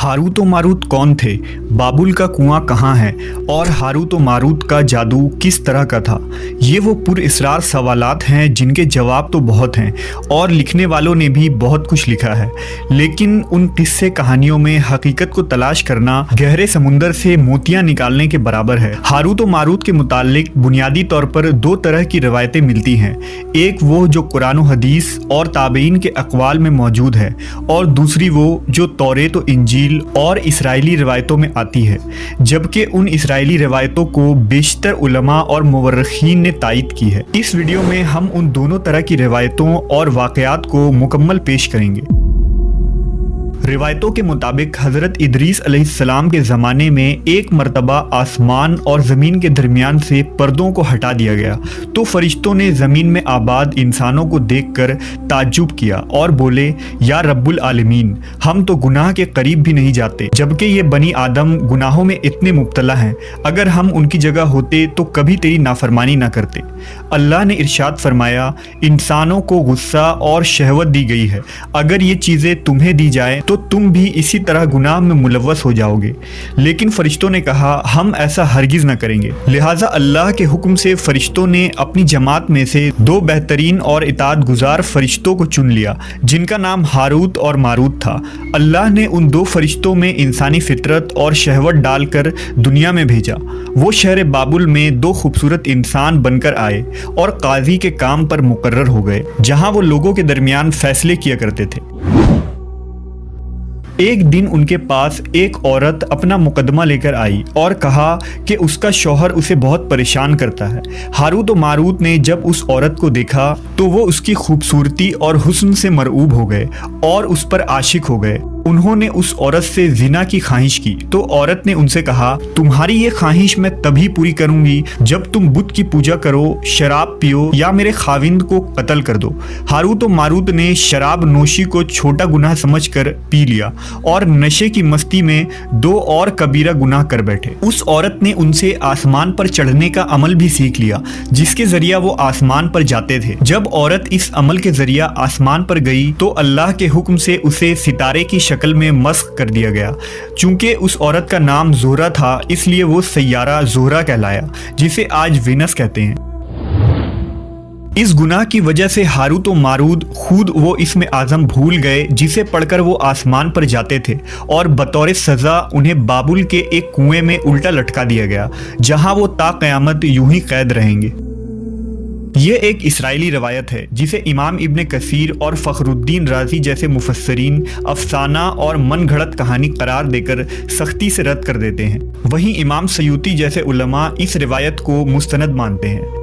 Harut व Marut कौन थे, बाबुल का कुआं कहाँ है और हारूत व मारूत का जादू किस तरह का था। ये वो पुरअसरार सवालात हैं जिनके जवाब तो बहुत हैं और लिखने वालों ने भी बहुत कुछ लिखा है, लेकिन उन किस्से कहानियों में हकीकत को तलाश करना गहरे समुंदर से मोतियां निकालने के बराबर है। हारूत व मारूत के मुतालिक बुनियादी तौर पर दो तरह की रवायतें मिलती हैं, एक वो जो कुरान व हदीस और ताबईन के अक़वाल में मौजूद है और दूसरी वो जो तौरेत व इंजील और इसराइली रिवायतों में आती है, जबकि उन इसराइली रिवायतों को बेशतर उलमा और मुवर्रिखीन ने तायीद की है। इस वीडियो में हम उन दोनों तरह की रिवायतों और वाक़यात को मुकम्मल पेश करेंगे। रिवायतों के मुताबिक हज़रत इदरीस अलैहिस्सलाम के ज़माने में एक मरतबा आसमान और ज़मीन के दरमियान से पर्दों को हटा दिया गया तो फरिश्तों ने ज़मीन में आबाद इंसानों को देखकर ताज्जुब किया और बोले, या रब्बुल आलमीन, हम तो गुनाह के करीब भी नहीं जाते, जबकि ये बनी आदम गुनाहों में इतने मुब्तला हैं। अगर हम उनकी जगह होते तो कभी तेरी नाफरमानी ना करते। अल्लाह ने इरशाद फरमाया, इंसानों को गुस्सा और शहवत दी गई है, अगर ये चीज़ें तुम्हें दी जाए तो तुम भी इसी तरह गुनाह में मुलव्वस हो जाओगे। लेकिन फरिश्तों ने कहा, हम ऐसा हरगिज़ न करेंगे। लिहाजा अल्लाह के हुक्म से फरिश्तों ने अपनी जमात में से दो बेहतरीन और इताअत गुजार फरिश्तों को चुन लिया, जिनका नाम हारूत और मारूत था। अल्लाह ने उन दो फरिश्तों में इंसानी फितरत और शहवत डालकर दुनिया में भेजा। वो शहर बाबुल में दो खूबसूरत इंसान बनकर आए और काजी के काम पर मुकर्रर हो गए, जहाँ वो लोगों के दरमियान फैसले किया करते थे। एक दिन उनके पास एक औरत अपना मुकदमा लेकर आई और कहा कि उसका शौहर उसे बहुत परेशान करता है। हारूत व मारूत ने जब उस औरत को देखा तो वो उसकी खूबसूरती और हुस्न से मरऊब हो गए और उस पर आशिक हो गए। उन्होंने उस औरत से जिना की ख्वाहिश की तो औरत ने उनसे कहा, तुम्हारी ये ख्वाहिश मैं तभी पूरी करूंगी जब तुम बुत की पूजा करो, शराब पियो या मेरे खाविंद को कत्ल कर दो। हारूत व मारूत ने शराब नोशी को छोटा गुनाह समझकर पी लिया और नशे की मस्ती में दो और कबीरा गुनाह कर बैठे। उस औरत ने उनसे आसमान पर चढ़ने का अमल भी सीख लिया, जिसके जरिया वो आसमान पर जाते थे। जब औरत इस अमल के जरिया आसमान पर गई तो अल्लाह के हुक्म से उसे सितारे की शक्ल में मस्ख कर दिया गया। चूंकि उस औरत का नाम ज़ोहरा था, इसलिए वो सैयारा ज़ोहरा कहलाया, जिसे आज वीनस कहते हैं। इस गुनाह की वजह से हारूत व मारूत खुद वो इसमें आज़म भूल गए जिसे पढ़कर वो आसमान पर जाते थे और बतौर सज़ा उन्हें बाबुल के एक कुएं में उल्टा लटका दिया गया, जहां वो ता क़यामत यूं ही कैद रहेंगे। ये एक इसराइली रवायत है जिसे इमाम इब्न कसीर और फ़खरुद्दीन राज़ी जैसे मुफस्सरीन अफसाना और मन घड़त कहानी करार देकर सख्ती से रद्द कर देते हैं। वहीं इमाम सयूती जैसे उलमा इस रिवायत को मुस्तनद मानते हैं।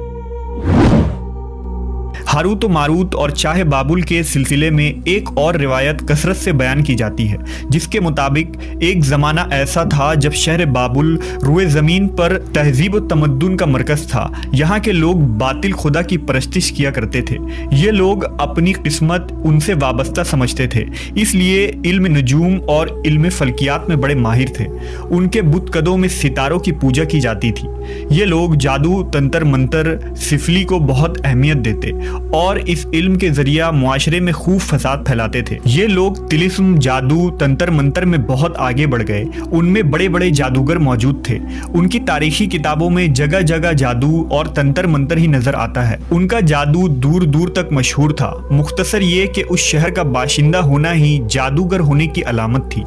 हारूत व मारूत और चाहे बाबुल के सिलसिले में एक और रिवायत कसरत से बयान की जाती है, जिसके मुताबिक एक ज़माना ऐसा था जब शहर बाबुल रुए ज़मीन पर तहजीब व तमद्दुन का मरकज़ था। यहाँ के लोग बातिल खुदा की परस्तिश किया करते थे। ये लोग अपनी किस्मत उनसे वाबस्ता समझते थे, इसलिए इल्म नजूम और इल्म फल्कियात में बड़े माहिर थे। उनके बुतकदों में सितारों की पूजा की जाती थी। ये लोग जादू, तंत्र मंत्र, सिफली को बहुत अहमियत देते और इस इल्म के जरिया मुआशरे में खूब फसाद फैलाते थे। ये लोग तिलिस्म, जादू, तंत्र मंत्र में बहुत आगे बढ़ गए। उनमें बड़े बड़े जादूगर मौजूद थे। उनकी तारीखी किताबों में जगह जगह जादू और तंत्र मंत्र ही नजर आता है। उनका जादू दूर दूर तक मशहूर था। मुख्तसर ये कि उस शहर का बाशिंदा होना ही जादूगर होने की अलामत थी।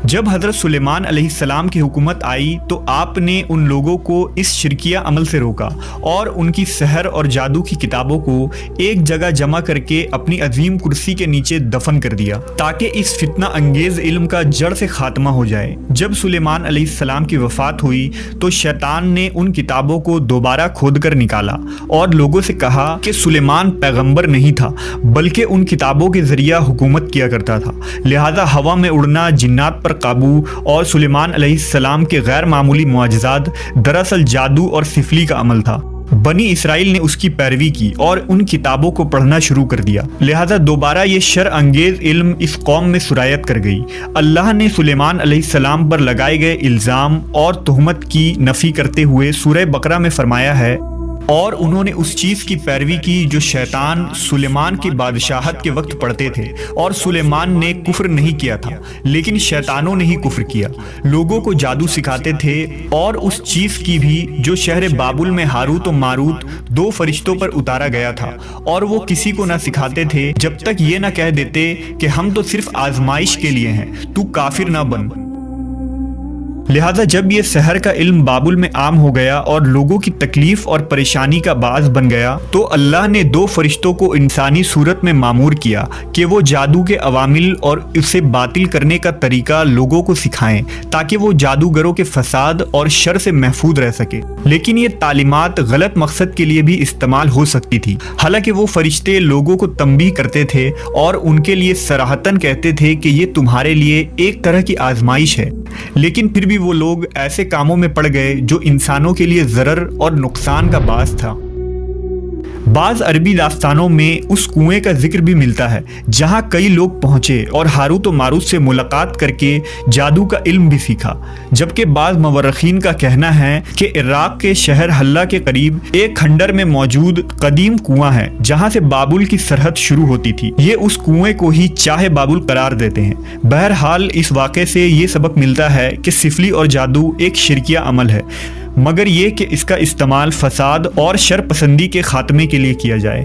जब हज़रत सुलेमान अलैहिस्सलाम की हुकूमत आई तो आपने उन लोगों को इस शिरकिया अमल से रोका और उनकी सहर और जादू की किताबों को एक जगह जमा करके अपनी अजीम कुर्सी के नीचे दफन कर दिया, ताकि इस फितना अंगेज इल्म का जड़ से खात्मा हो जाए। जब सुलेमान अलैहिस्सलाम की वफ़ात हुई तो शैतान ने उन किताबों को दोबारा खोद कर निकाला और लोगों से कहा कि सुलेमान पैगम्बर नहीं था, बल्कि उन किताबों के जरिया हुकूमत किया करता था। लिहाजा हवा में उड़ना, जिन्नात पर काबू और सुलेमान अलैहिस्सलाम के गैर मामूली मुआजिज़ात दरअसल जादू और सिफली का अमल था। बनी इसराइल ने उसकी पैरवी की और उन किताबों को पढ़ना शुरू कर दिया। लिहाजा दोबारा ये शर अंगेज इल्म इस कौम में सुरायत कर गई। अल्लाह ने सुलेमान अलैहिस्सलाम पर लगाए गए इल्ज़ाम और तुहमत की नफ़ी करते हुए सूरह बकरा में फरमाया है, اور انہوں نے اس چیز کی پیروی کی جو شیطان سلیمان کی بادشاہت کے وقت پڑھتے تھے، اور سلیمان نے کفر نہیں کیا تھا لیکن شیطانوں نے ہی کفر کیا۔ لوگوں کو جادو سکھاتے تھے، اور اس چیز کی بھی جو شہر بابل میں ہاروت و ماروت دو فرشتوں پر اتارا گیا تھا، اور وہ کسی کو نہ سکھاتے تھے جب تک یہ نہ کہہ دیتے کہ ہم تو صرف آزمائش کے لیے ہیں، تو کافر نہ بن۔ لہذا جب یہ سحر کا علم بابل میں عام ہو گیا اور لوگوں کی تکلیف اور پریشانی کا باعث بن گیا، تو اللہ نے دو فرشتوں کو انسانی صورت میں مامور کیا کہ وہ جادو کے عوامل اور اسے باطل کرنے کا طریقہ لوگوں کو سکھائیں تاکہ وہ جادوگروں کے فساد اور شر سے محفوظ رہ سکے۔ لیکن یہ تعلیمات غلط مقصد کے لیے بھی استعمال ہو سکتی تھی، حالانکہ وہ فرشتے لوگوں کو تنبیہ کرتے تھے اور ان کے لیے صراحتاً کہتے تھے کہ یہ تمہارے لیے ایک طرح کی آزمائش ہے، لیکن پھر بھی وہ لوگ ایسے کاموں میں پڑ گئے جو انسانوں کے لیے ضرر اور نقصان کا باعث تھا۔ بعض عربی داستانوں میں اس کنویں کا ذکر بھی ملتا ہے جہاں کئی لوگ پہنچے اور ہاروت و ماروت سے ملاقات کر کے جادو کا علم بھی سیکھا، جبکہ بعض مورخین کا کہنا ہے کہ عراق کے شہر حلہ کے قریب ایک کھنڈر میں موجود قدیم کنواں ہے جہاں سے بابل کی سرحد شروع ہوتی تھی۔ یہ اس کنویں کو ہی چاہ بابل قرار دیتے ہیں۔ بہرحال اس واقعے سے یہ سبق ملتا ہے کہ سفلی اور جادو ایک شرکیہ عمل ہے، مگر یہ کہ اس کا استعمال فساد اور شر پسندی کے خاتمے کے لیے کیا جائے۔